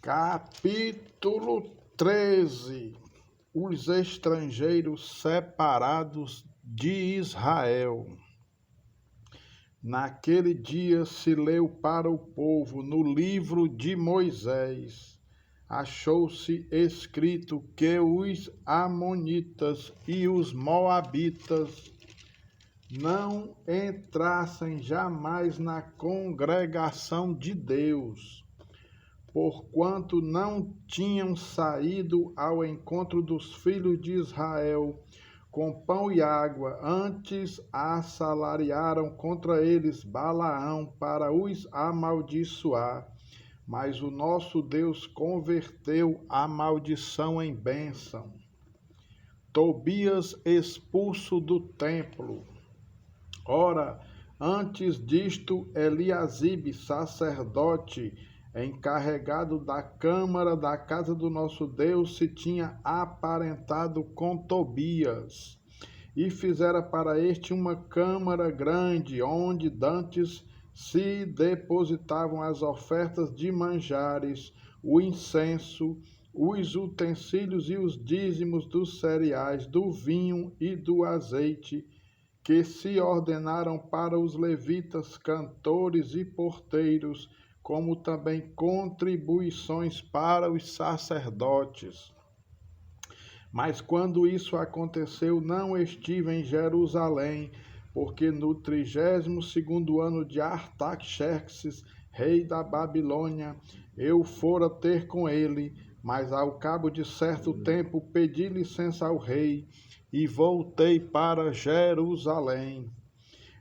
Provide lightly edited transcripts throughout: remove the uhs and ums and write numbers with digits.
Capítulo 13. Os estrangeiros separados de Israel. Naquele dia se leu para o povo no livro de Moisés. Achou-se escrito que os amonitas e os moabitas não entrassem jamais na congregação de Deus, porquanto não tinham saído ao encontro dos filhos de Israel com pão e água, antes assalariaram contra eles Balaão para os amaldiçoar. Mas o nosso Deus converteu a maldição em bênção. Tobias expulso do templo. Ora, antes disto, Eliasibe, sacerdote, encarregado da câmara da casa do nosso Deus, se tinha aparentado com Tobias, e fizera para este uma câmara grande, onde dantes se depositavam as ofertas de manjares, o incenso, os utensílios e os dízimos dos cereais, do vinho e do azeite, que se ordenaram para os levitas, cantores e porteiros, como também contribuições para os sacerdotes. Mas quando isso aconteceu, não estive em Jerusalém, porque no 32º ano de Artaxerxes, rei da Babilônia, eu fora ter com ele, mas ao cabo de certo tempo pedi licença ao rei e voltei para Jerusalém.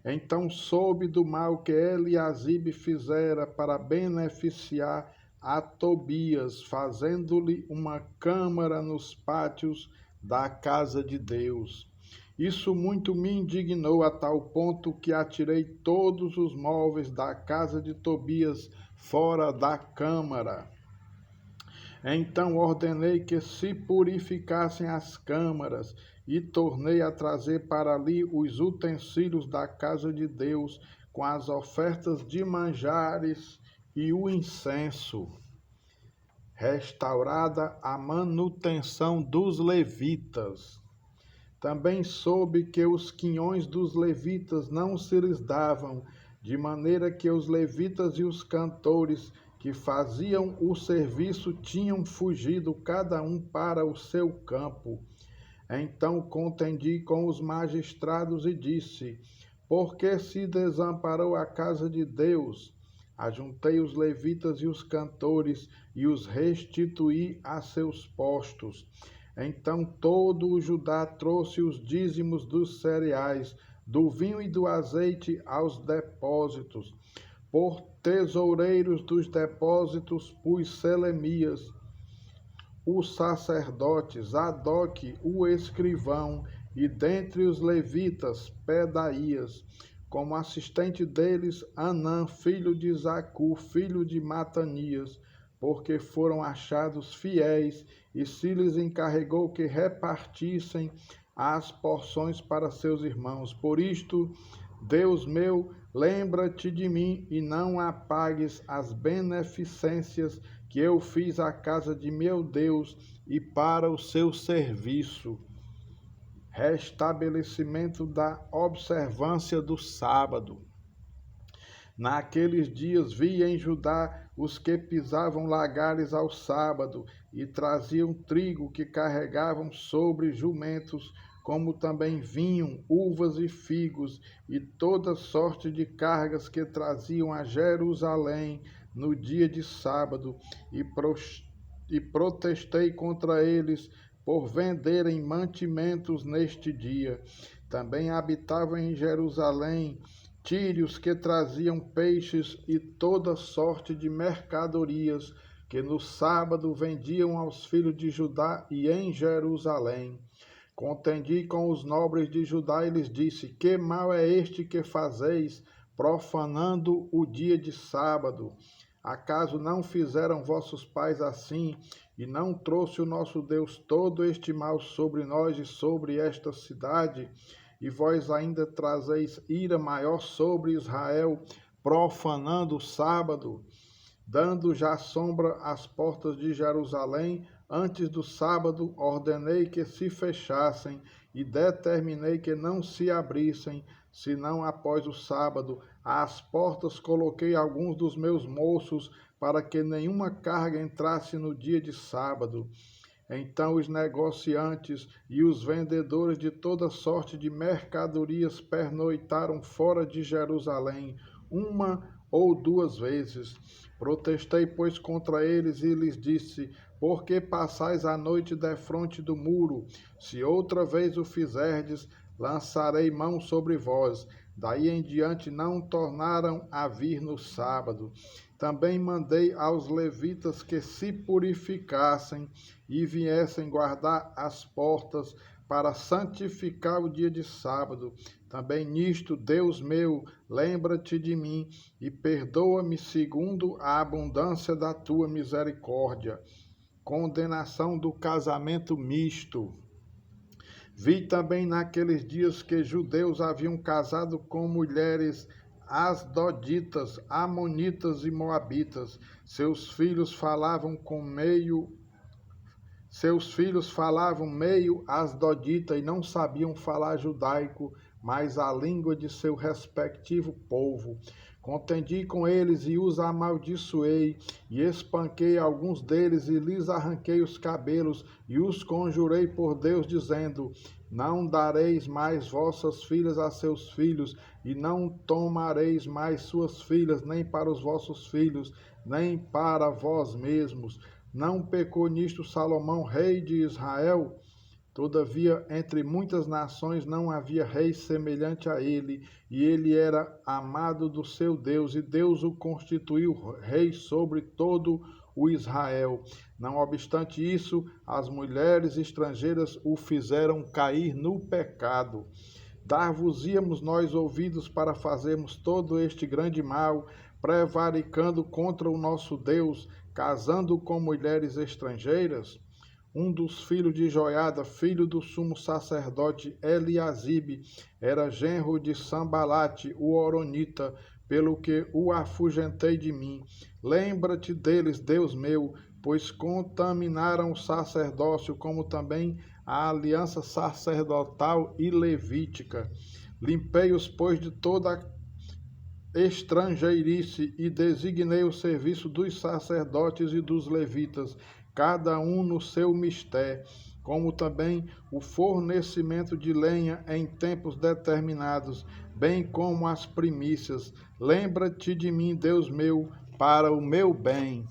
Então soube do mal que Eliasibe fizera para beneficiar a Tobias, fazendo-lhe uma câmara nos pátios da casa de Deus. Isso muito me indignou a tal ponto que atirei todos os móveis da casa de Tobias fora da câmara. Então ordenei que se purificassem as câmaras e tornei a trazer para ali os utensílios da casa de Deus com as ofertas de manjares e o incenso. Restaurada a manutenção dos levitas. Também soube que os quinhões dos levitas não se lhes davam, de maneira que os levitas e os cantores que faziam o serviço tinham fugido cada um para o seu campo. Então contendi com os magistrados e disse: por que se desamparou a casa de Deus? Ajuntei os levitas e os cantores e os restituí a seus postos. Então todo o Judá trouxe os dízimos dos cereais, do vinho e do azeite aos depósitos. Por tesoureiros dos depósitos pus Selemias, o sacerdote, Zadok, o escrivão, e dentre os levitas, Pedaías, como assistente deles, Anã, filho de Zacu, filho de Matanias, porque foram achados fiéis, e se lhes encarregou que repartissem as porções para seus irmãos. Por isto, Deus meu, lembra-te de mim e não apagues as beneficências que eu fiz à casa de meu Deus e para o seu serviço. Restabelecimento da observância do sábado. Naqueles dias vi em Judá os que pisavam lagares ao sábado e traziam trigo que carregavam sobre jumentos, como também vinho, uvas e figos, e toda sorte de cargas que traziam a Jerusalém no dia de sábado, e protestei contra eles por venderem mantimentos neste dia. Também habitavam em Jerusalém tírios que traziam peixes e toda sorte de mercadorias que no sábado vendiam aos filhos de Judá e em Jerusalém. Contendi com os nobres de Judá e lhes disse: que mal é este que fazeis, profanando o dia de sábado? Acaso não fizeram vossos pais assim, e não trouxe o nosso Deus todo este mal sobre nós e sobre esta cidade? E vós ainda trazeis ira maior sobre Israel, profanando o sábado? dando já sombra às portas de Jerusalém. Antes do sábado, ordenei que se fechassem e determinei que não se abrissem, senão após o sábado. Às portas coloquei alguns dos meus moços, para que nenhuma carga entrasse no dia de sábado. Então os negociantes e os vendedores de toda sorte de mercadorias pernoitaram fora de Jerusalém, uma ou duas vezes. Protestei, pois, contra eles e lhes disse: por que passais a noite defronte do muro? Se outra vez o fizerdes, lançarei mão sobre vós. Daí em diante não tornaram a vir no sábado. Também mandei aos levitas que se purificassem e viessem guardar as portas para santificar o dia de sábado. Também nisto, Deus meu, lembra-te de mim e perdoa-me segundo a abundância da tua misericórdia. Condenação do casamento misto. Vi também naqueles dias que judeus haviam casado com mulheres asdoditas, amonitas e moabitas. Seus filhos falavam meio asdodita e não sabiam falar judaico, mas a língua de seu respectivo povo. Contendi com eles e os amaldiçoei, e espanquei alguns deles e lhes arranquei os cabelos, e os conjurei por Deus, dizendo: não dareis mais vossas filhas a seus filhos, e não tomareis mais suas filhas, nem para os vossos filhos, nem para vós mesmos. Não pecou nisto Salomão, rei de Israel? Todavia, entre muitas nações não havia rei semelhante a ele, e ele era amado do seu Deus, e Deus o constituiu rei sobre todo o Israel. Não obstante isso, as mulheres estrangeiras o fizeram cair no pecado. Dar-vos-íamos nós ouvidos para fazermos todo este grande mal, prevaricando contra o nosso Deus, casando com mulheres estrangeiras? Um dos filhos de Joiada, filho do sumo sacerdote Eliasibe, era genro de Sambalate, o horonita, pelo que o afugentei de mim. Lembra-te deles, Deus meu, pois contaminaram o sacerdócio, como também a aliança sacerdotal e levítica. Limpei-os, pois, de toda estrangeirice e designei o serviço dos sacerdotes e dos levitas, cada um no seu mistério, como também o fornecimento de lenha em tempos determinados, bem como as primícias. Lembra-te de mim, Deus meu, para o meu bem.